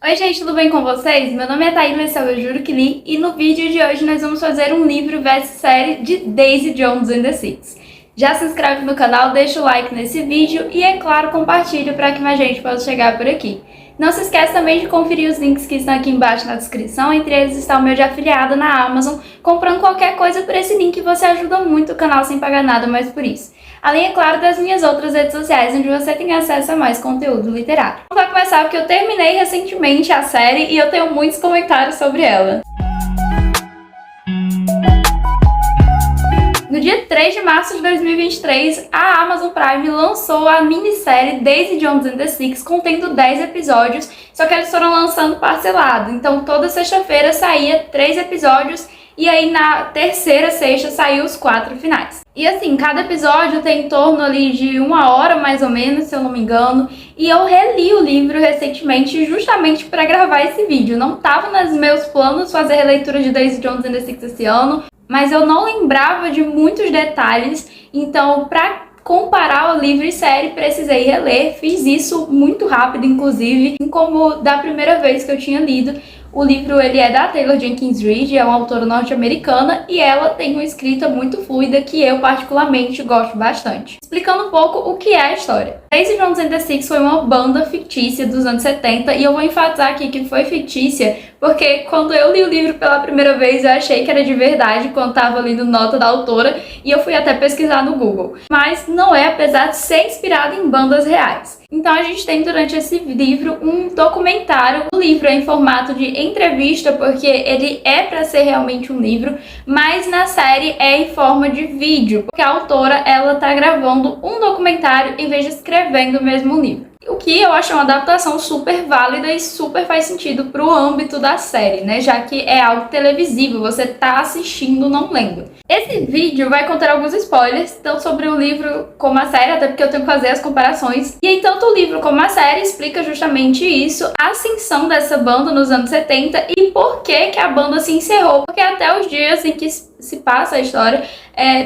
Oi gente, tudo bem com vocês? Meu nome é Taíla, esse é o Eu Juro Que Li, e no vídeo de hoje nós vamos fazer um livro vs série de Daisy Jones and the Six. Já se inscreve no canal, deixa o like nesse vídeo e, é claro, compartilha para que mais gente possa chegar por aqui. Não se esqueça também de conferir os links que estão aqui embaixo na descrição, entre eles está o meu de afiliada na Amazon. Comprando qualquer coisa por esse link você ajuda muito o canal sem pagar nada mais por isso. Além, é claro, das minhas outras redes sociais, onde você tem acesso a mais conteúdo literário. Vamos começar porque eu terminei recentemente a série e eu tenho muitos comentários sobre ela. No dia 3 de março de 2023, a Amazon Prime lançou a minissérie Daisy Jones and the Six, contendo 10 episódios, só que eles foram lançando parcelado. Então toda sexta-feira saía 3 episódios e aí na terceira sexta saiu os 4 finais. E assim, cada episódio tem em torno ali de 1 hora mais ou menos, se eu não me engano. E eu reli o livro recentemente justamente para gravar esse vídeo. Não estava nos meus planos fazer releitura de Daisy Jones and the Six esse ano, mas eu não lembrava de muitos detalhes, então para comparar o livro e série precisei reler. Fiz isso muito rápido, inclusive, como da primeira vez que eu tinha lido. O livro ele é da Taylor Jenkins Reid, é uma autora norte-americana e ela tem uma escrita muito fluida que eu particularmente gosto bastante. Explicando um pouco o que é a história. Daisy Jones and the Six foi uma banda fictícia dos anos 70 e eu vou enfatizar aqui que foi fictícia porque quando eu li o livro pela primeira vez eu achei que era de verdade quando estava lendo nota da autora e eu fui até pesquisar no Google. Mas não é, apesar de ser inspirado em bandas reais. Então a gente tem durante esse livro um documentário. O livro é em formato de entrevista porque ele é para ser realmente um livro, mas na série é em forma de vídeo, porque a autora ela tá gravando um documentário em vez de escrevendo mesmo um livro. O que eu acho uma adaptação super válida e super faz sentido pro âmbito da série, né? Já que é algo televisivo, você tá assistindo, não lendo. Esse vídeo vai conter alguns spoilers, tanto sobre o livro como a série, até porque eu tenho que fazer as comparações. E aí, tanto o livro como a série explica justamente isso, a ascensão dessa banda nos anos 70 e por que a banda se encerrou. Porque até os dias em que se passa a história,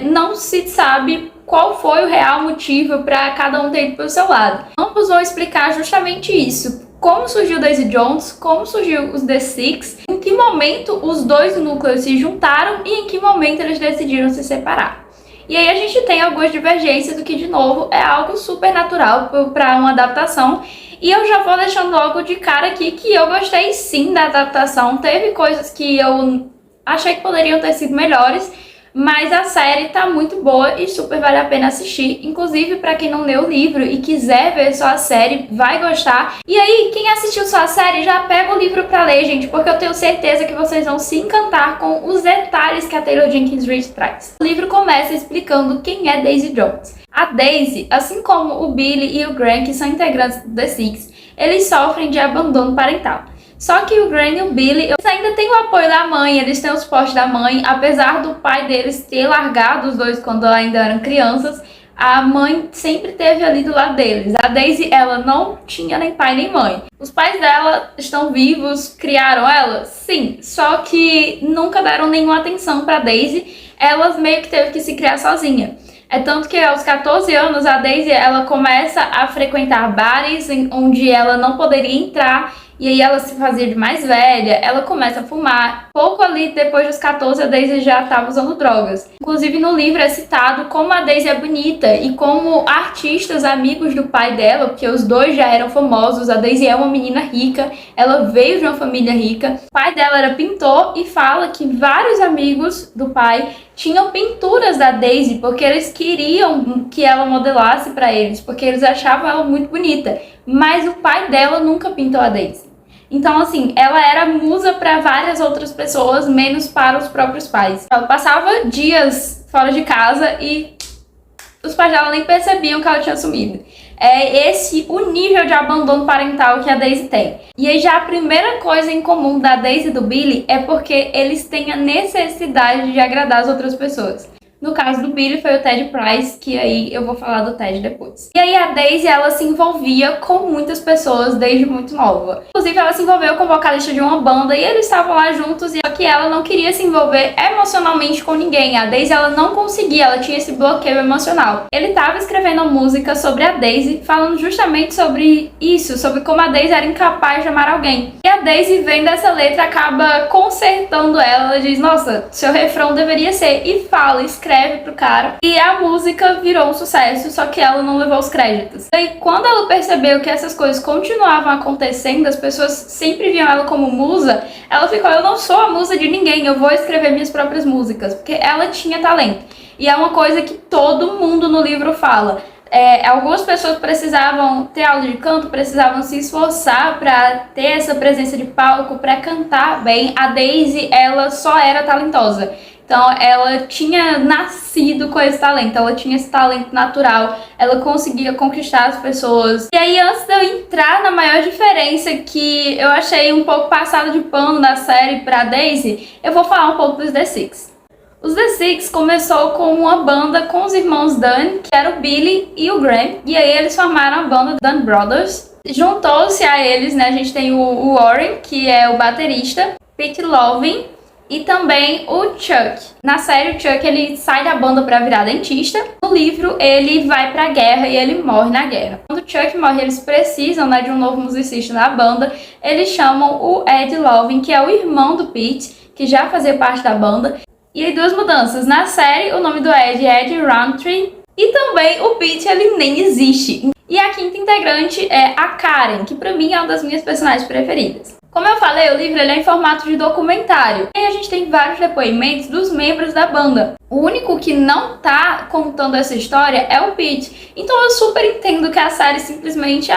não se sabe qual foi o real motivo para cada um ter ido pro seu lado. Ambos vão explicar justamente isso. Como surgiu Daisy Jones, como surgiu os The Six, em que momento os dois núcleos se juntaram e em que momento eles decidiram se separar. E aí a gente tem algumas divergências, do que, de novo, é algo super natural para uma adaptação. E eu já vou deixando logo de cara aqui que eu gostei sim da adaptação. Teve coisas que eu achei que poderiam ter sido melhores, mas a série tá muito boa e super vale a pena assistir. Inclusive, pra quem não leu o livro e quiser ver só a série, vai gostar. E aí, quem assistiu só a série, já pega o livro pra ler, gente, porque eu tenho certeza que vocês vão se encantar com os detalhes que a Taylor Jenkins Reid traz. O livro começa explicando quem é Daisy Jones. A Daisy, assim como o Billy e o Graham, que são integrantes do The Six, eles sofrem de abandono parental. Só que o Graham e o Billy, eles ainda têm o apoio da mãe, eles têm o suporte da mãe, apesar do pai deles ter largado os dois quando ainda eram crianças, a mãe sempre esteve ali do lado deles. A Daisy, ela não tinha nem pai nem mãe. Os pais dela estão vivos, criaram ela? Sim, só que nunca deram nenhuma atenção para Daisy, elas meio que teve que se criar sozinha. É tanto que aos 14 anos a Daisy ela começa a frequentar bares onde ela não poderia entrar. E aí ela se fazia de mais velha, ela começa a fumar. Pouco ali depois dos 14 a Daisy já estava usando drogas. Inclusive no livro é citado como a Daisy é bonita e como artistas amigos do pai dela, porque os dois já eram famosos. A Daisy é uma menina rica, ela veio de uma família rica. O pai dela era pintor e fala que vários amigos do pai tinham pinturas da Daisy porque eles queriam que ela modelasse para eles, porque eles achavam ela muito bonita. Mas o pai dela nunca pintou a Daisy. Então, assim, ela era musa para várias outras pessoas, menos para os próprios pais. Ela passava dias fora de casa e os pais dela nem percebiam que ela tinha sumido. É esse o nível de abandono parental que a Daisy tem. E aí já a primeira coisa em comum da Daisy e do Billy é porque eles têm a necessidade de agradar as outras pessoas. No caso do Billy foi o Ted Price, que aí eu vou falar do Ted depois. E aí a Daisy, ela se envolvia com muitas pessoas desde muito nova. Inclusive ela se envolveu com o vocalista de uma banda e eles estavam lá juntos, e só que ela não queria se envolver emocionalmente com ninguém. A Daisy, ela não conseguia, ela tinha esse bloqueio emocional. Ele estava escrevendo uma música sobre a Daisy, falando justamente sobre isso, sobre como a Daisy era incapaz de amar alguém. E a Daisy, vendo essa letra, acaba consertando ela. Ela diz, nossa, seu refrão deveria ser, e fala, escreve pro cara. E a música virou um sucesso, só que ela não levou os créditos. E quando ela percebeu que essas coisas continuavam acontecendo, as pessoas sempre viam ela como musa, ela ficou, eu não sou a musa de ninguém, eu vou escrever minhas próprias músicas, porque ela tinha talento. E é uma coisa que todo mundo no livro fala. Algumas pessoas precisavam ter aula de canto, precisavam se esforçar para ter essa presença de palco, para cantar bem. A Daisy, ela só era talentosa. Então, ela tinha nascido com esse talento, ela tinha esse talento natural, ela conseguia conquistar as pessoas. E aí, antes de eu entrar na maior diferença que eu achei um pouco passada de pano da série pra Daisy, eu vou falar um pouco dos The Six. Os The Six começou com uma banda com os irmãos Dunn, que era o Billy e o Graham, e aí eles formaram a banda Dunn Brothers. Juntou-se a eles, né, a gente tem o Warren, que é o baterista, Pete Loving, e também o Chuck. Na série, o Chuck, ele sai da banda pra virar dentista. No livro, ele vai pra guerra e ele morre na guerra. Quando o Chuck morre, eles precisam, né, de um novo musicista na banda. Eles chamam o Ed Loving, que é o irmão do Pete, que já fazia parte da banda. E aí, duas mudanças. Na série, o nome do Ed é Ed Roundtree. E também o Pete, ele nem existe. E a quinta integrante é a Karen, que pra mim é uma das minhas personagens preferidas. Como eu falei, o livro ele é em formato de documentário. E a gente tem vários depoimentos dos membros da banda. O único que não tá contando essa história é o Pete. Então eu super entendo que a série simplesmente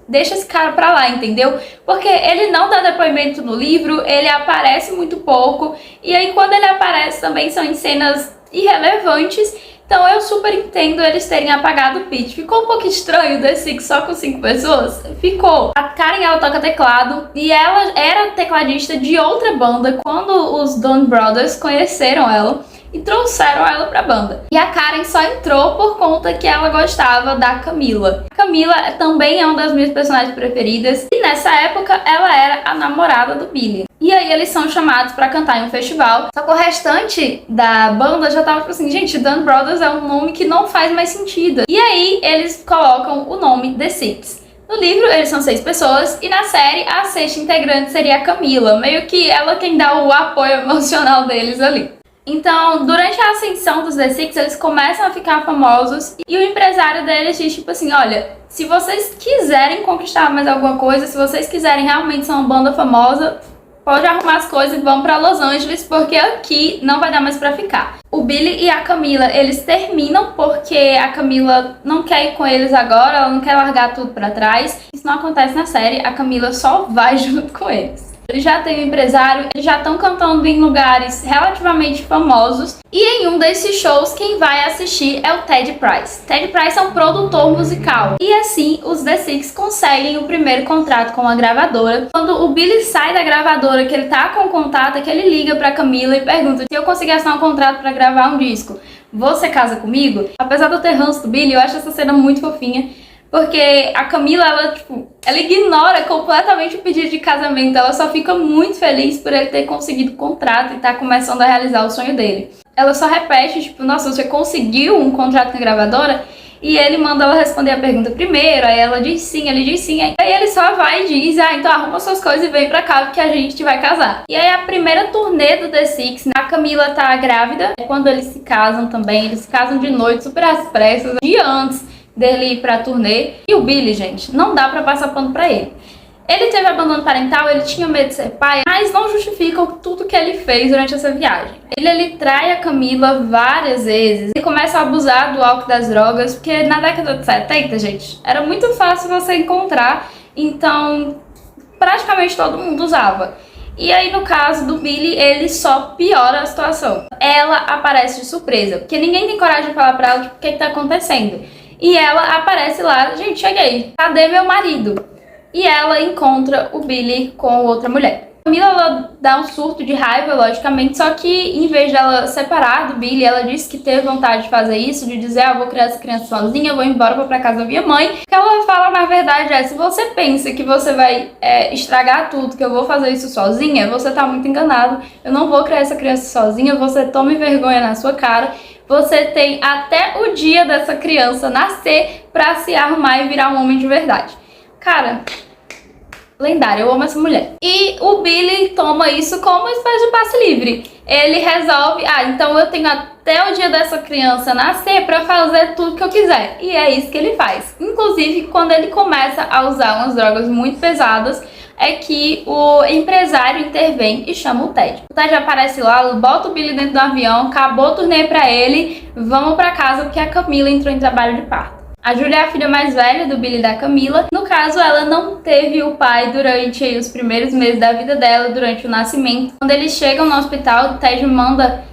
deixa esse cara pra lá, entendeu? Porque ele não dá depoimento no livro, ele aparece muito pouco. E aí quando ele aparece também são em cenas irrelevantes. Então eu super entendo eles terem apagado o Pete. Ficou um pouco estranho o The Six só com 5 pessoas? Ficou. A Karen, ela toca teclado e ela era tecladista de outra banda quando os Dunn Brothers conheceram ela e trouxeram ela pra banda. E a Karen só entrou por conta que ela gostava da Camila. A Camila também é uma das minhas personagens preferidas e nessa época ela era a namorada do Billy. E aí eles são chamados pra cantar em um festival. Só que o restante da banda já tava tipo assim, gente, Dunn Brothers é um nome que não faz mais sentido. E aí eles colocam o nome The Six. No livro eles são 6 pessoas e na série a 6ª integrante seria a Camila. Meio que ela quem dá o apoio emocional deles ali. Então, durante a ascensão dos The Six, eles começam a ficar famosos e o empresário deles diz tipo assim, olha, se vocês quiserem conquistar mais alguma coisa, se vocês quiserem realmente ser uma banda famosa, pode arrumar as coisas e vão pra Los Angeles, porque aqui não vai dar mais pra ficar. O Billy e a Camila, eles terminam porque a Camila não quer ir com eles agora, ela não quer largar tudo pra trás. Isso não acontece na série, a Camila só vai junto com eles. Eles já têm um empresário, eles já estão cantando em lugares relativamente famosos. E em um desses shows, quem vai assistir é o Ted Price. Ted Price é um produtor musical. E assim, os The Six conseguem o primeiro contrato com a gravadora. Quando o Billy sai da gravadora, que ele tá com contato, é que ele liga pra Camila e pergunta: se eu conseguir assinar um contrato pra gravar um disco, você casa comigo? Apesar de eu ter ranço do Billy, eu acho essa cena muito fofinha. Porque a Camila, ela ignora completamente o pedido de casamento. Ela só fica muito feliz por ele ter conseguido o contrato e tá começando a realizar o sonho dele. Ela só repete, tipo, nossa, você conseguiu um contrato com a gravadora? E ele manda ela responder a pergunta primeiro, aí ela diz sim, ele diz sim. Aí ele só vai e diz, então arruma suas coisas e vem pra cá porque a gente vai casar. E aí a primeira turnê do The Six, a Camila tá grávida. É quando eles se casam também, eles se casam de noite, super às pressas, dia antes dele ir pra turnê. E o Billy, gente, não dá pra passar pano pra ele. Ele teve abandono parental, ele tinha medo de ser pai, mas não justifica tudo que ele fez durante essa viagem. Ele trai a Camila várias vezes e começa a abusar do álcool e das drogas, porque na década de 70, gente, era muito fácil você encontrar, então praticamente todo mundo usava. E aí, no caso do Billy, ele só piora a situação. Ela aparece de surpresa, porque ninguém tem coragem de falar pra ela o que tá acontecendo. E ela aparece lá, gente, cheguei, cadê meu marido? E ela encontra o Billy com outra mulher. A Camila, ela dá um surto de raiva, logicamente, só que em vez dela separar do Billy, ela disse que teve vontade de fazer isso, de dizer, vou criar essa criança sozinha, vou embora, vou pra casa da minha mãe. O que ela fala, na verdade, se você pensa que você vai estragar tudo, que eu vou fazer isso sozinha, você tá muito enganado. Eu não vou criar essa criança sozinha, você tome vergonha na sua cara. Você tem até o dia dessa criança nascer pra se arrumar e virar um homem de verdade. Cara, lendária, eu amo essa mulher. E o Billy toma isso como uma espécie de passe livre. Ele resolve, então eu tenho até o dia dessa criança nascer pra fazer tudo que eu quiser. E é isso que ele faz. Inclusive, quando ele começa a usar umas drogas muito pesadas, é que o empresário intervém e chama o Ted. O Ted aparece lá, bota o Billy dentro do avião, acabou o turnê pra ele, vamos pra casa porque a Camila entrou em trabalho de parto. A Julia é a filha mais velha do Billy e da Camila. No caso, ela não teve o pai durante os primeiros meses da vida dela, durante o nascimento. Quando eles chegam no hospital, o Ted manda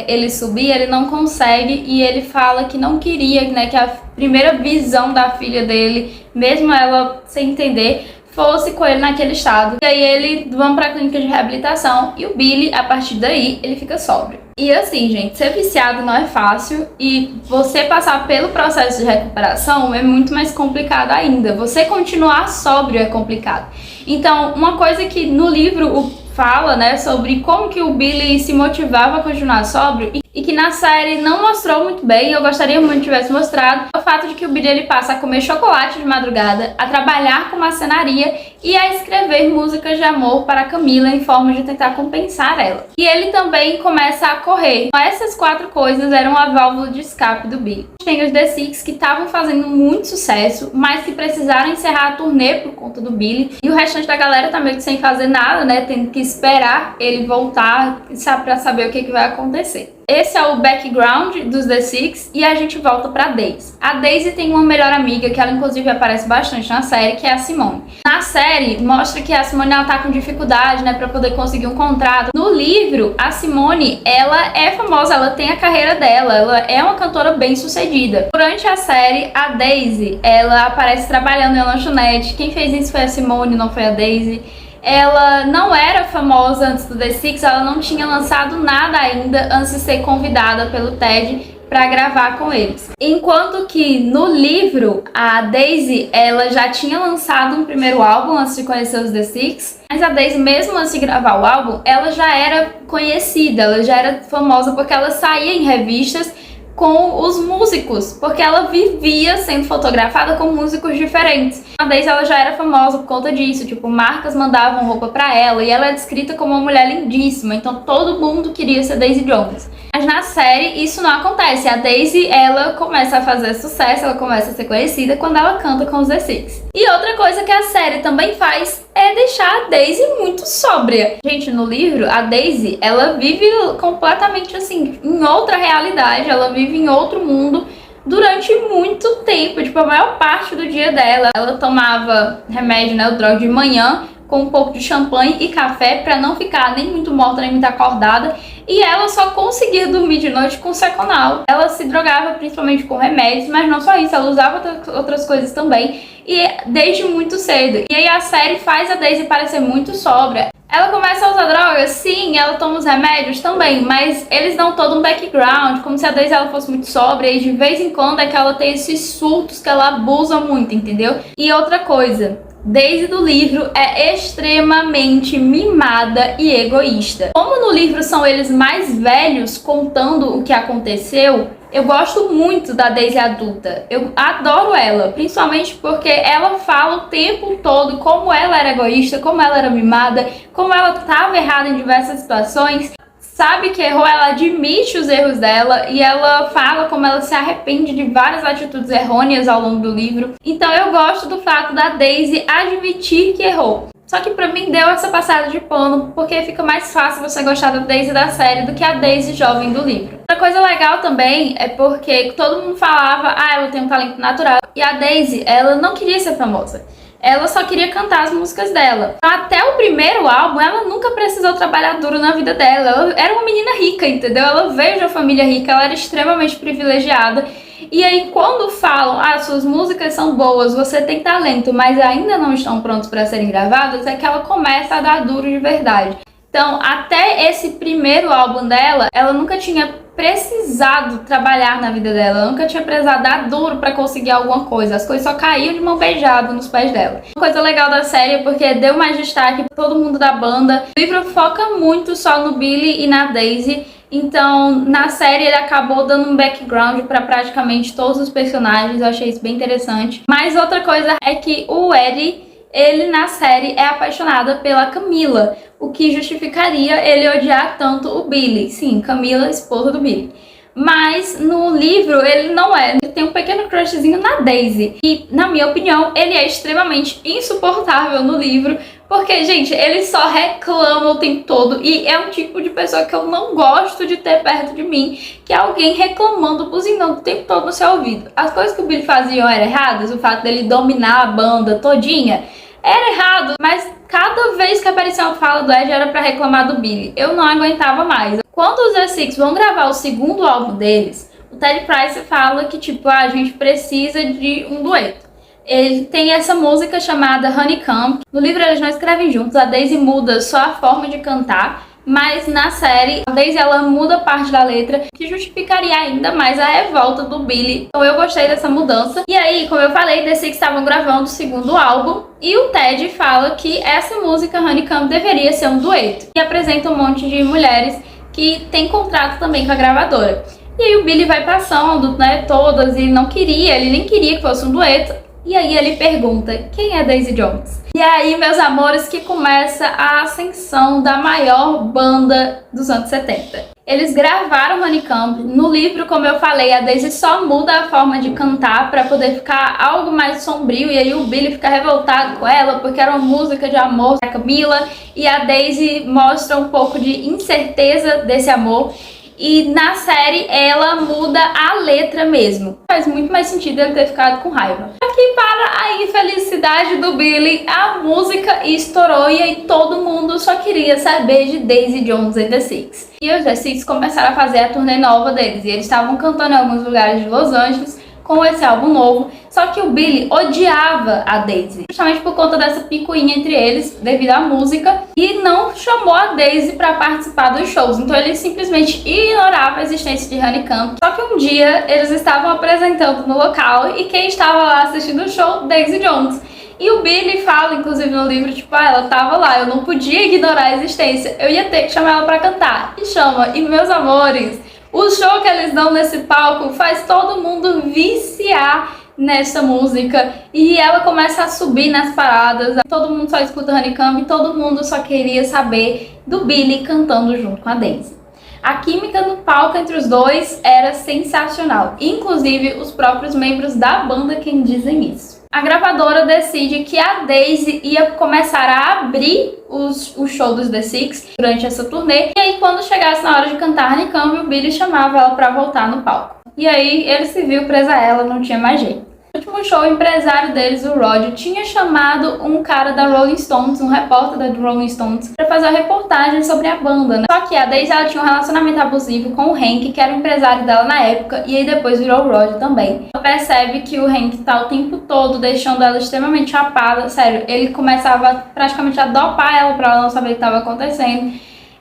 ele subir, ele não consegue e ele fala que não queria, que a primeira visão da filha dele, mesmo ela sem entender, fosse com ele naquele estado. E aí ele vão pra clínica de reabilitação e o Billy, a partir daí, ele fica sóbrio. E assim, gente, ser viciado não é fácil e você passar pelo processo de recuperação é muito mais complicado ainda. Você continuar sóbrio é complicado. Então, uma coisa que no livro fala, sobre como que o Billy se motivava a continuar sóbrio e que na série não mostrou muito bem, eu gostaria muito que tivesse mostrado, é o fato de que o Billy ele passa a comer chocolate de madrugada, a trabalhar com marcenaria e a escrever músicas de amor para a Camila em forma de tentar compensar ela. E ele também começa a correr. Então, essas 4 coisas eram a válvula de escape do Billy. Tem os The Six que estavam fazendo muito sucesso, mas que precisaram encerrar a turnê por conta do Billy. E o restante da galera tá meio que sem fazer nada, tendo que esperar ele voltar pra saber o que vai acontecer. Esse é o background dos The Six e a gente volta pra Daisy. A Daisy tem uma melhor amiga, que ela inclusive aparece bastante na série, que é a Simone. Na série, mostra que a Simone ela tá com dificuldade, pra poder conseguir um contrato. No livro, a Simone, ela é famosa, ela tem a carreira dela, ela é uma cantora bem sucedida. Durante a série, a Daisy, ela aparece trabalhando em uma lanchonete. Quem fez isso foi a Simone, não foi a Daisy. Ela não era famosa antes do The Six, ela não tinha lançado nada ainda antes de ser convidada pelo Ted para gravar com eles. Enquanto que no livro, a Daisy, ela já tinha lançado um primeiro álbum antes de conhecer os The Six, mas a Daisy, mesmo antes de gravar o álbum, ela já era conhecida, ela já era famosa porque ela saía em revistas com os músicos, porque ela vivia sendo fotografada com músicos diferentes. A Daisy ela já era famosa por conta disso, marcas mandavam roupa pra ela e ela é descrita como uma mulher lindíssima, então todo mundo queria ser Daisy Jones. Mas na série isso não acontece, a Daisy ela começa a fazer sucesso, ela começa a ser conhecida quando ela canta com os The Six. E outra coisa que a série também faz é deixar a Daisy muito sóbria. Gente, no livro, a Daisy, ela vive completamente em outra realidade, ela vive em outro mundo durante muito tempo, a maior parte do dia dela. Ela tomava remédio, o droga de manhã, com um pouco de champanhe e café pra não ficar nem muito morta, nem muito acordada. E ela só conseguia dormir de noite com Seconal. Ela se drogava principalmente com remédios, mas não só isso, ela usava outras coisas também. E desde muito cedo. E aí a série faz a Daisy parecer muito sóbria. Ela começa a usar drogas? Sim, ela toma os remédios também, mas eles dão todo um background, como se a Daisy ela fosse muito sóbria, e de vez em quando é que ela tem esses surtos que ela abusa muito, entendeu? E outra coisa, Daisy do livro é extremamente mimada e egoísta. Como no livro são eles mais velhos contando o que aconteceu, eu gosto muito da Daisy adulta. Eu adoro ela, principalmente porque ela fala o tempo todo como ela era egoísta, como ela era mimada, como ela estava errada em diversas situações. Sabe que errou, ela admite os erros dela e ela fala como ela se arrepende de várias atitudes errôneas ao longo do livro. Então eu gosto do fato da Daisy admitir que errou. Só que pra mim deu essa passada de pano, porque fica mais fácil você gostar da Daisy da série do que a Daisy jovem do livro. Outra coisa legal também é porque todo mundo falava, ela tem um talento natural. E a Daisy, ela não queria ser famosa. Ela só queria cantar as músicas dela. Até o primeiro álbum, ela nunca precisou trabalhar duro na vida dela. Ela era uma menina rica, entendeu? Ela veio de uma família rica, ela era extremamente privilegiada. E aí quando falam, suas músicas são boas, você tem talento, mas ainda não estão prontos para serem gravadas, é que ela começa a dar duro de verdade. Então, até esse primeiro álbum dela, ela nunca tinha precisado trabalhar na vida dela, ela nunca tinha precisado dar duro pra conseguir alguma coisa, as coisas só caíam de mão beijada nos pés dela. Uma coisa legal da série é porque deu mais destaque pra todo mundo da banda. O livro foca muito só no Billy e na Daisy, então na série ele acabou dando um background pra praticamente todos os personagens, eu achei isso bem interessante. Mas outra coisa é que o Eddie, ele na série é apaixonado pela Camila, o que justificaria ele odiar tanto o Billy. Sim, Camila, esposa do Billy. Mas no livro ele não é. Ele tem um pequeno crushzinho na Daisy. E, na minha opinião, ele é extremamente insuportável no livro. Porque, gente, ele só reclama o tempo todo. E é um tipo de pessoa que eu não gosto de ter perto de mim. Que é alguém reclamando, buzinando o tempo todo no seu ouvido. As coisas que o Billy fazia eram erradas. O fato dele dominar a banda todinha era errado, mas cada vez que aparecia uma fala do Ed era pra reclamar do Billy. Eu não aguentava mais. Quando os The Six vão gravar o segundo álbum deles, o Ted Price fala que, tipo, a gente precisa de um dueto. Ele tem essa música chamada Honeycomb. No livro eles não escrevem juntos, a Daisy muda só a forma de cantar, mas na série a Daisy ela muda parte da letra, que justificaria ainda mais a revolta do Billy. Então eu gostei dessa mudança. E aí, como eu falei, The Six estavam gravando o segundo álbum e o Ted fala que essa música Honeycomb deveria ser um dueto. E apresenta um monte de mulheres que tem contrato também com a gravadora. E aí o Billy vai passando, né, todas, e não queria, ele nem queria que fosse um dueto. E aí ele pergunta, quem é Daisy Jones? E aí, meus amores, que começa a ascensão da maior banda dos anos 70. Eles gravaram Honeycomb. No livro, como eu falei, a Daisy só muda a forma de cantar para poder ficar algo mais sombrio. E aí o Billy fica revoltado com ela, porque era uma música de amor da Camila. E a Daisy mostra um pouco de incerteza desse amor. E na série ela muda a letra mesmo. Faz muito mais sentido ele ter ficado com raiva. Aqui, para a infelicidade do Billy, a música estourou e aí todo mundo só queria saber de Daisy Jones and the Six. E os The Six começaram a fazer a turnê nova deles. E eles estavam cantando em alguns lugares de Los Angeles com esse álbum novo. Só que o Billy odiava a Daisy, justamente por conta dessa picuinha entre eles, devido à música, e não chamou a Daisy para participar dos shows. Então ele simplesmente ignorava a existência de Honeycomb. Só que um dia eles estavam apresentando no local e quem estava lá assistindo o show? Daisy Jones. E o Billy fala, inclusive no livro, tipo, ela tava lá, eu não podia ignorar a existência, eu ia ter que chamar ela pra cantar. E chama, e meus amores, o show que eles dão nesse palco faz todo mundo viciar nessa música. E ela começa a subir nas paradas, todo mundo só escuta Honeycomb e todo mundo só queria saber do Billy cantando junto com a Daisy. A química no palco entre os dois era sensacional, inclusive os próprios membros da banda quem dizem isso. A gravadora decide que a Daisy ia começar a abrir o show dos The Six durante essa turnê. E aí, quando chegasse na hora de cantar Honeycomb, o Billy chamava ela pra voltar no palco. E aí, ele se viu presa a ela, não tinha mais jeito. No último show, o empresário deles, o Rod, tinha chamado um cara da Rolling Stones, um repórter da Rolling Stones, pra fazer uma reportagem sobre a banda, né? Só que a Daisy, ela tinha um relacionamento abusivo com o Hank, que era o empresário dela na época, e aí depois virou o Rod também. Ela percebe que o Hank tá o tempo todo deixando ela extremamente chapada, sério, ele começava praticamente a dopar ela pra ela não saber o que estava acontecendo.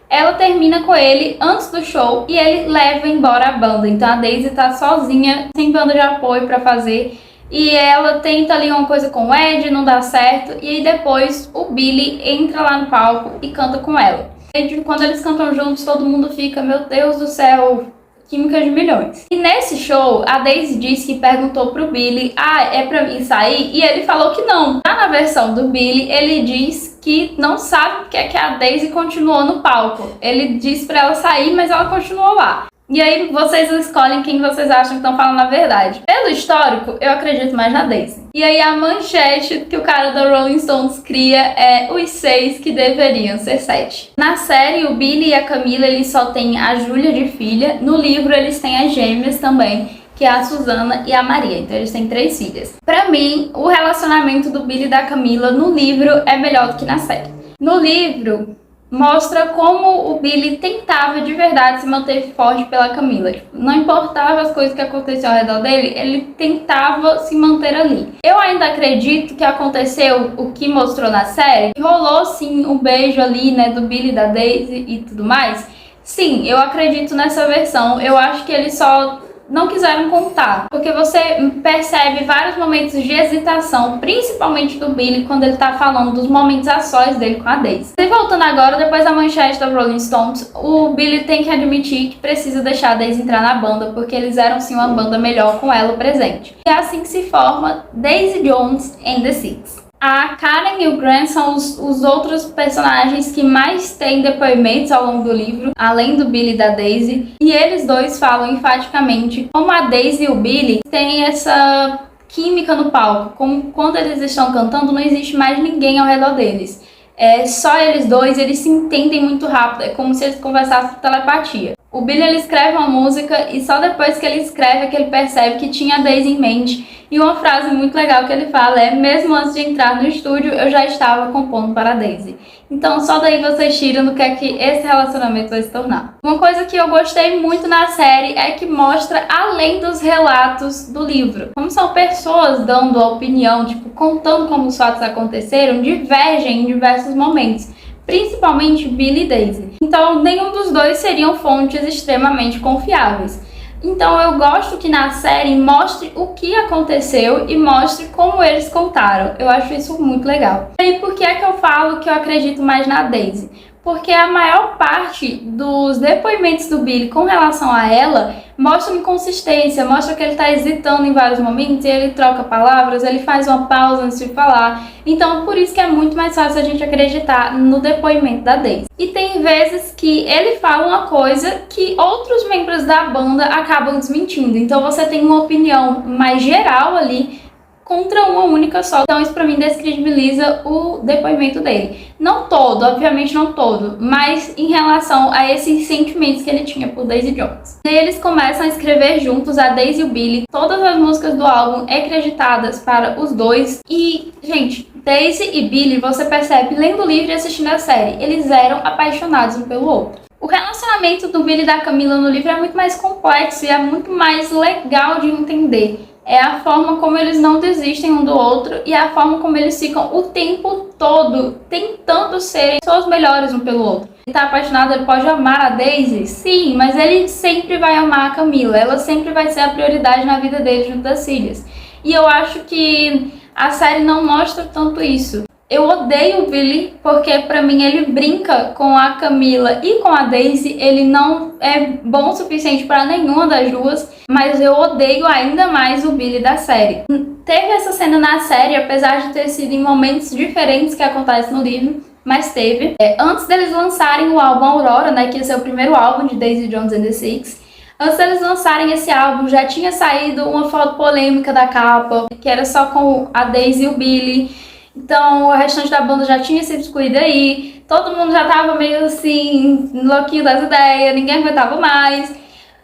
Ela termina com ele antes do show e ele leva embora a banda. Então a Daisy tá sozinha, sem banda de apoio pra fazer. E ela tenta ali uma coisa com o Ed, não dá certo. E aí depois o Billy entra lá no palco e canta com ela. E quando eles cantam juntos, todo mundo fica, meu Deus do céu, química de milhões. E nesse show, a Daisy disse que perguntou pro Billy, é pra mim sair? E ele falou que não. Já na versão do Billy, ele diz que não sabe porque é que a Daisy continuou no palco. Ele disse pra ela sair, mas ela continuou lá. E aí vocês escolhem quem vocês acham que estão falando a verdade. Pelo histórico, eu acredito mais na Daisy. E aí a manchete que o cara da Rolling Stones cria é os 6 que deveriam ser 7. Na série, o Billy e a Camila, eles só têm a Júlia de filha. No livro, eles têm as gêmeas também, que é a Susana e a Maria. Então eles têm 3 filhas. Pra mim, o relacionamento do Billy e da Camila no livro é melhor do que na série. No livro, mostra como o Billy tentava de verdade se manter forte pela Camila. Não importava as coisas que aconteciam ao redor dele, ele tentava se manter ali. Eu ainda acredito que aconteceu o que mostrou na série. Rolou sim um beijo ali, né, do Billy e da Daisy e tudo mais. Sim, eu acredito nessa versão. Eu acho que eles só não quiseram contar, porque você percebe vários momentos de hesitação, principalmente do Billy, quando ele tá falando dos momentos a sós dele com a Daisy. E voltando agora, depois da manchete da Rolling Stones, o Billy tem que admitir que precisa deixar a Daisy entrar na banda, porque eles eram sim uma banda melhor com ela presente. E é assim que se forma Daisy Jones and the Six. A Karen e o Grant são os outros personagens que mais têm depoimentos ao longo do livro, além do Billy e da Daisy. E eles dois falam enfaticamente como a Daisy e o Billy têm essa química no palco. Como quando eles estão cantando, não existe mais ninguém ao redor deles. É só eles dois, eles se entendem muito rápido. É como se eles conversassem por telepatia. O Billy ele escreve uma música e só depois que ele escreve é que ele percebe que tinha a Daisy em mente. E uma frase muito legal que ele fala é: mesmo antes de entrar no estúdio, eu já estava compondo para a Daisy. Então só daí vocês tiram do que é que esse relacionamento vai se tornar. Uma coisa que eu gostei muito na série é que mostra além dos relatos do livro. Como são pessoas dando a opinião, tipo, contando como os fatos aconteceram, divergem em diversos momentos. Principalmente Billy e Daisy. Então nenhum dos dois seriam fontes extremamente confiáveis. Então eu gosto que na série mostre o que aconteceu e mostre como eles contaram. Eu acho isso muito legal. E por que é que eu falo que eu acredito mais na Daisy? Porque a maior parte dos depoimentos do Billy com relação a ela mostra inconsistência, mostra que ele está hesitando em vários momentos, e ele troca palavras, ele faz uma pausa antes de falar. Então por isso que é muito mais fácil a gente acreditar no depoimento da Daisy. E tem vezes que ele fala uma coisa que outros membros da banda acabam desmentindo. Então você tem uma opinião mais geral ali contra uma única só. Então isso pra mim descredibiliza o depoimento dele. Não todo, obviamente não todo, mas em relação a esses sentimentos que ele tinha por Daisy Jones. E eles começam a escrever juntos, a Daisy e o Billy, todas as músicas do álbum acreditadas para os dois. E, gente, Daisy e Billy, você percebe lendo o livro e assistindo a série, eles eram apaixonados um pelo outro. O relacionamento do Billy e da Camila no livro é muito mais complexo e é muito mais legal de entender. É a forma como eles não desistem um do outro e a forma como eles ficam o tempo todo tentando serem pessoas melhores um pelo outro. Ele tá apaixonado, ele pode amar a Daisy? Sim, mas ele sempre vai amar a Camila. Ela sempre vai ser a prioridade na vida dele junto das filhas. E eu acho que a série não mostra tanto isso. Eu odeio o Billy porque pra mim ele brinca com a Camila e com a Daisy. Ele não é bom o suficiente pra nenhuma das duas, mas eu odeio ainda mais o Billy da série. Teve essa cena na série, apesar de ter sido em momentos diferentes que acontece no livro, mas teve. Antes deles lançarem o álbum Aurora, né, que ia ser o primeiro álbum de Daisy Jones and the Six, antes deles lançarem esse álbum, já tinha saído uma foto polêmica da capa, que era só com a Daisy e o Billy. Então o restante da banda já tinha sido excluído aí, todo mundo já tava meio assim, louquinho das ideias, ninguém aguentava mais.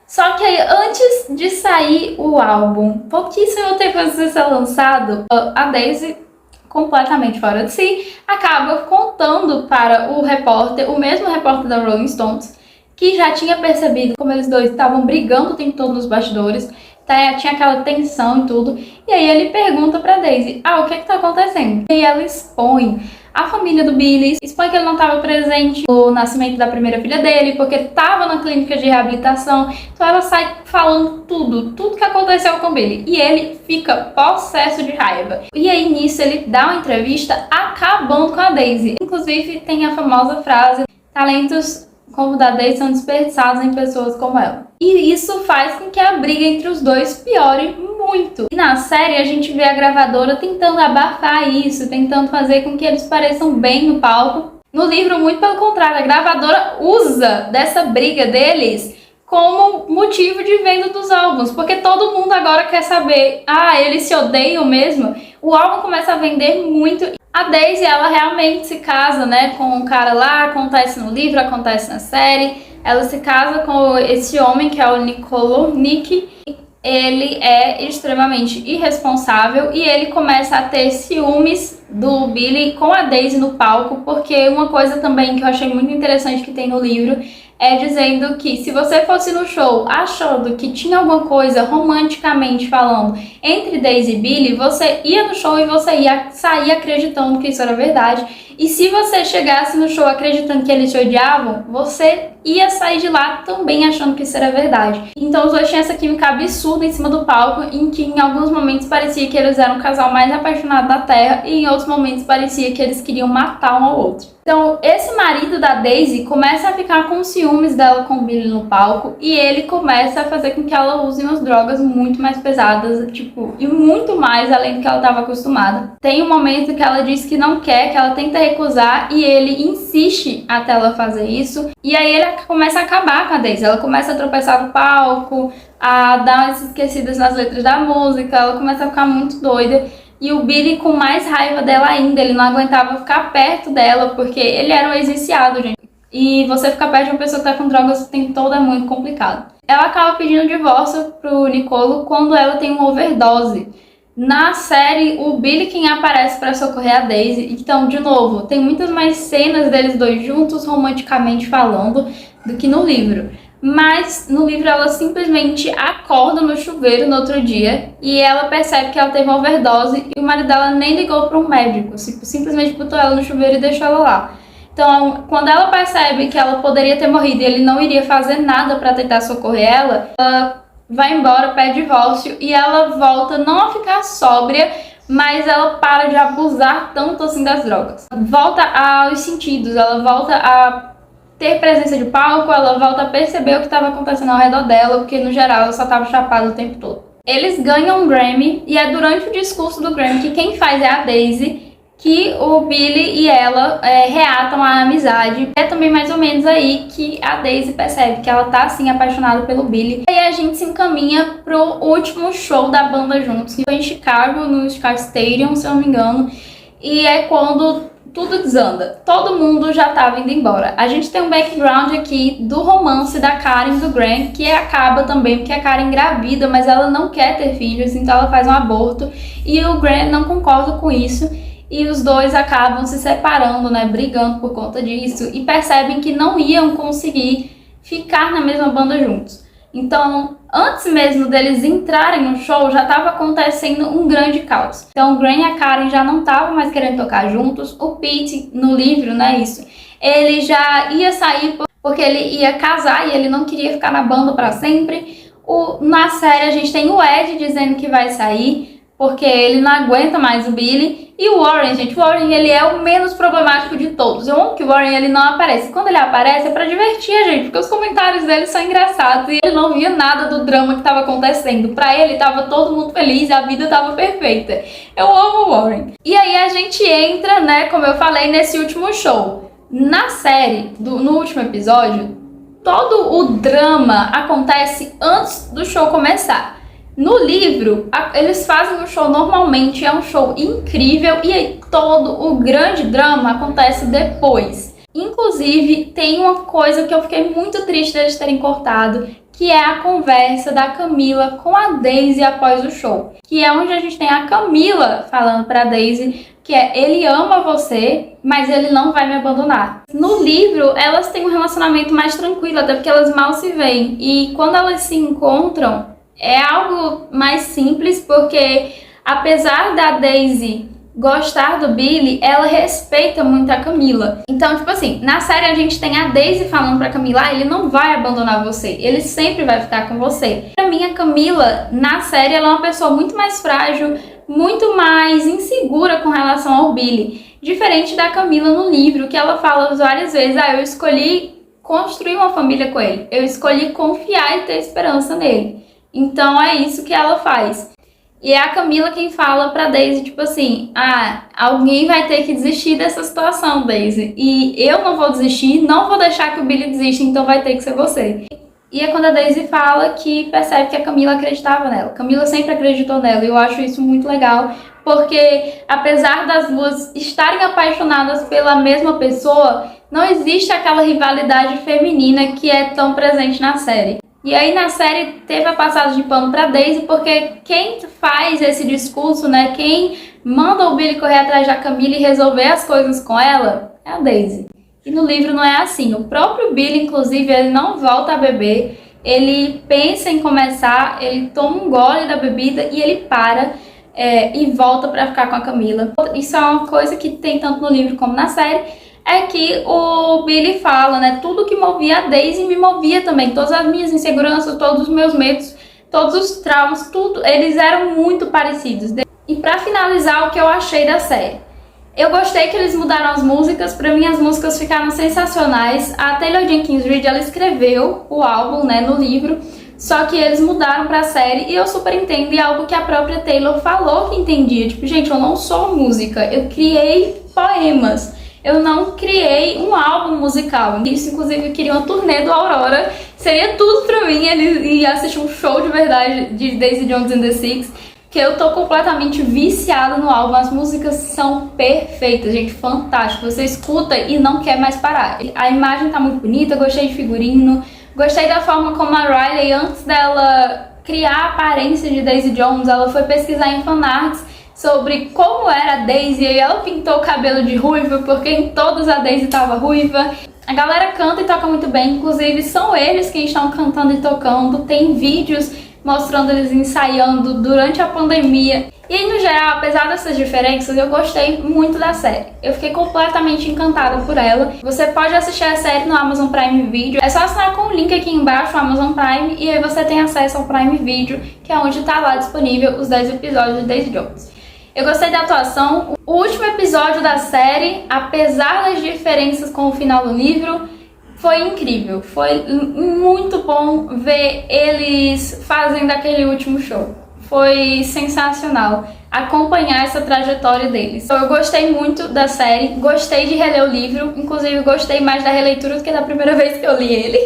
Só que aí, antes de sair o álbum, pouquíssimo tempo antes de ser lançado, a Daisy, completamente fora de si, acaba contando para o repórter, o mesmo repórter da Rolling Stones, que já tinha percebido como eles dois estavam brigando o tempo todo nos bastidores, tinha aquela tensão e tudo. E aí ele pergunta pra Daisy, o que tá acontecendo? E ela expõe a família do Billy, expõe que ele não estava presente no nascimento da primeira filha dele, porque ele estava na clínica de reabilitação. Então ela sai falando tudo que aconteceu com o Billy. E ele fica possesso de raiva. E aí nisso ele dá uma entrevista acabando com a Daisy. Inclusive tem a famosa frase: talentos como o da Daisy são desperdiçados em pessoas como ela. E isso faz com que a briga entre os dois piore muito. E na série a gente vê a gravadora tentando abafar isso, tentando fazer com que eles pareçam bem no palco. No livro, muito pelo contrário, a gravadora usa dessa briga deles como motivo de venda dos álbuns, porque todo mundo agora quer saber, eles se odeiam mesmo? O álbum começa a vender muito. A Daisy, ela realmente se casa, né, com um cara lá, acontece no livro, acontece na série. Ela se casa com esse homem, que é o Nick. Ele é extremamente irresponsável e ele começa a ter ciúmes do Billy com a Daisy no palco, porque uma coisa também que eu achei muito interessante que tem no livro é dizendo que se você fosse no show achando que tinha alguma coisa romanticamente falando entre Daisy e Billy, você ia no show e você ia sair acreditando que isso era verdade. E se você chegasse no show acreditando que eles se odiavam, você ia sair de lá também achando que isso era verdade. Então os dois tinham essa química absurda em cima do palco, em que em alguns momentos parecia que eles eram o casal mais apaixonado da Terra e em outros momentos parecia que eles queriam matar um ao outro. Então esse marido da Daisy começa a ficar com ciúmes dela com o Billy no palco e ele começa a fazer com que ela use umas drogas muito mais pesadas, tipo, e muito mais além do que ela estava acostumada. Tem um momento que ela diz que não quer, que ela tenta recusar e ele insiste até ela fazer isso. E aí ele começa a acabar com a Daisy, ela começa a tropeçar no palco, a dar umas esquecidas nas letras da música, ela começa a ficar muito doida. E o Billy com mais raiva dela ainda, ele não aguentava ficar perto dela, porque ele era um ex-viciado, gente. E você ficar perto de uma pessoa que tá com drogas o tempo todo é muito complicado. Ela acaba pedindo divórcio pro Nicolo quando ela tem uma overdose. Na série, o Billy quem aparece para socorrer a Daisy. Então, de novo, tem muitas mais cenas deles dois juntos, romanticamente falando, do que no livro. Mas no livro ela simplesmente acorda no chuveiro no outro dia e ela percebe que ela teve uma overdose e o marido dela nem ligou para um médico, simplesmente botou ela no chuveiro e deixou ela lá. Então, quando ela percebe que ela poderia ter morrido e ele não iria fazer nada para tentar socorrer ela vai embora, pede divórcio e ela volta não a ficar sóbria, mas ela para de abusar tanto assim das drogas. Volta aos sentidos, ela volta a ter presença de palco, ela volta a perceber o que estava acontecendo ao redor dela, porque no geral ela só estava chapada o tempo todo. Eles ganham um Grammy e é durante o discurso do Grammy que quem faz é a Daisy, que o Billy e ela reatam a amizade. É também mais ou menos aí que a Daisy percebe que ela tá assim apaixonada pelo Billy. E aí a gente se encaminha pro último show da banda juntos, que foi em Chicago, no Chicago Stadium, se eu não me engano. E é quando tudo desanda. Todo mundo já tava indo embora. A gente tem um background aqui do romance da Karen e do Grant, que acaba também porque a Karen engravida, mas ela não quer ter filhos, então ela faz um aborto. E o Grant não concorda com isso. E os dois acabam se separando, né, brigando por conta disso. E percebem que não iam conseguir ficar na mesma banda juntos. Então, antes mesmo deles entrarem no show, já estava acontecendo um grande caos. Então, o Grant e a Karen já não estavam mais querendo tocar juntos. O Pete, no livro, né, isso, ele já ia sair porque ele ia casar e ele não queria ficar na banda para sempre. Na série, a gente tem o Ed dizendo que vai sair, porque ele não aguenta mais o Billy. E o Warren, gente, o Warren ele é o menos problemático de todos. Eu amo que o Warren ele não aparece. Quando ele aparece é pra divertir a gente, porque os comentários dele são engraçados e ele não via nada do drama que tava acontecendo. Pra ele tava todo mundo feliz e a vida tava perfeita. Eu amo o Warren. E aí a gente entra, né, como eu falei, nesse último show. Na série, no último episódio, todo o drama acontece antes do show começar. No livro, eles fazem o show normalmente, é um show incrível e aí todo o grande drama acontece depois. Inclusive, tem uma coisa que eu fiquei muito triste deles terem cortado, que é a conversa da Camila com a Daisy após o show. Que é onde a gente tem a Camila falando pra Daisy que ele ama você, mas ele não vai me abandonar. No livro, elas têm um relacionamento mais tranquilo, até porque elas mal se veem. E quando elas se encontram, é algo mais simples, porque apesar da Daisy gostar do Billy, ela respeita muito a Camila. Então, tipo assim, na série a gente tem a Daisy falando pra Camila, ele não vai abandonar você, ele sempre vai ficar com você. Pra mim, a Camila, na série, ela é uma pessoa muito mais frágil, muito mais insegura com relação ao Billy. Diferente da Camila no livro, que ela fala várias vezes, eu escolhi construir uma família com ele, eu escolhi confiar e ter esperança nele. Então é isso que ela faz. E é a Camila quem fala pra Daisy, tipo assim, alguém vai ter que desistir dessa situação, Daisy. E eu não vou desistir, não vou deixar que o Billy desista, então vai ter que ser você. E é quando a Daisy fala que percebe que a Camila acreditava nela. Camila sempre acreditou nela e eu acho isso muito legal, porque apesar das duas estarem apaixonadas pela mesma pessoa, não existe aquela rivalidade feminina que é tão presente na série. E aí na série teve a passagem de pano pra Daisy, porque quem faz esse discurso, né, quem manda o Billy correr atrás da Camila e resolver as coisas com ela, é a Daisy. E no livro não é assim. O próprio Billy, inclusive, ele não volta a beber, ele pensa em começar, ele toma um gole da bebida e ele para e volta pra ficar com a Camila. Isso é uma coisa que tem tanto no livro como na série, é que o Billy fala, né, tudo que movia a Daisy me movia também, todas as minhas inseguranças, todos os meus medos, todos os traumas, tudo, eles eram muito parecidos. E pra finalizar, o que eu achei da série. Eu gostei que eles mudaram as músicas, pra mim as músicas ficaram sensacionais. A Taylor Jenkins Reid, ela escreveu o álbum, né, no livro, só que eles mudaram pra série e eu super entendo, e é algo que a própria Taylor falou que entendia. Tipo, gente, eu não sou música, eu criei poemas, eu não criei um álbum musical. Isso, inclusive, eu queria uma turnê do Aurora, seria tudo pra mim, ele ia assistir um show de verdade de Daisy Jones and the Six, que eu tô completamente viciada no álbum. As músicas são perfeitas, gente, fantástico. Você escuta e não quer mais parar. A imagem tá muito bonita, gostei de figurino, gostei da forma como a Riley, antes dela criar a aparência de Daisy Jones, ela foi pesquisar em fanarts sobre como era a Daisy, e ela pintou o cabelo de ruiva, porque em todas a Daisy tava ruiva. A galera canta e toca muito bem, inclusive são eles quem estão cantando e tocando, tem vídeos mostrando eles ensaiando durante a pandemia. E no geral, apesar dessas diferenças, eu gostei muito da série. Eu fiquei completamente encantada por ela. Você pode assistir a série no Amazon Prime Video. É só assinar com o link aqui embaixo, o Amazon Prime, e aí você tem acesso ao Prime Video, que é onde tá lá disponível os 10 episódios de Daisy Jones. Eu gostei da atuação. O último episódio da série, apesar das diferenças com o final do livro, foi incrível, foi muito bom ver eles fazendo aquele último show. Foi sensacional acompanhar essa trajetória deles. Então, eu gostei muito da série, gostei de reler o livro, inclusive gostei mais da releitura do que da primeira vez que eu li ele.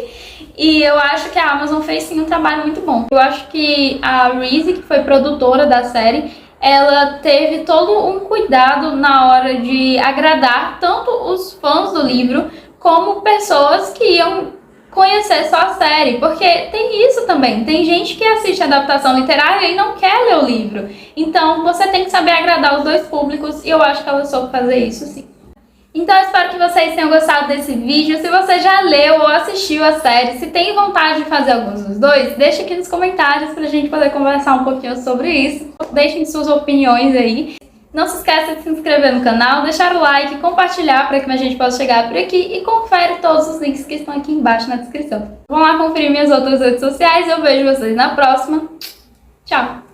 E eu acho que a Amazon fez sim um trabalho muito bom. Eu acho que a Reese, que foi produtora da série, ela teve todo um cuidado na hora de agradar tanto os fãs do livro como pessoas que iam conhecer só a série, porque tem isso também, tem gente que assiste a adaptação literária e não quer ler o livro, então você tem que saber agradar os dois públicos, e eu acho que ela soube fazer isso sim. Então eu espero que vocês tenham gostado desse vídeo. Se você já leu ou assistiu a série, se tem vontade de fazer alguns dos dois, deixa aqui nos comentários pra gente poder conversar um pouquinho sobre isso. Deixem suas opiniões aí. Não se esqueça de se inscrever no canal, deixar o like, compartilhar para que a gente possa chegar por aqui, e confere todos os links que estão aqui embaixo na descrição. Vão lá conferir minhas outras redes sociais, eu vejo vocês na próxima. Tchau!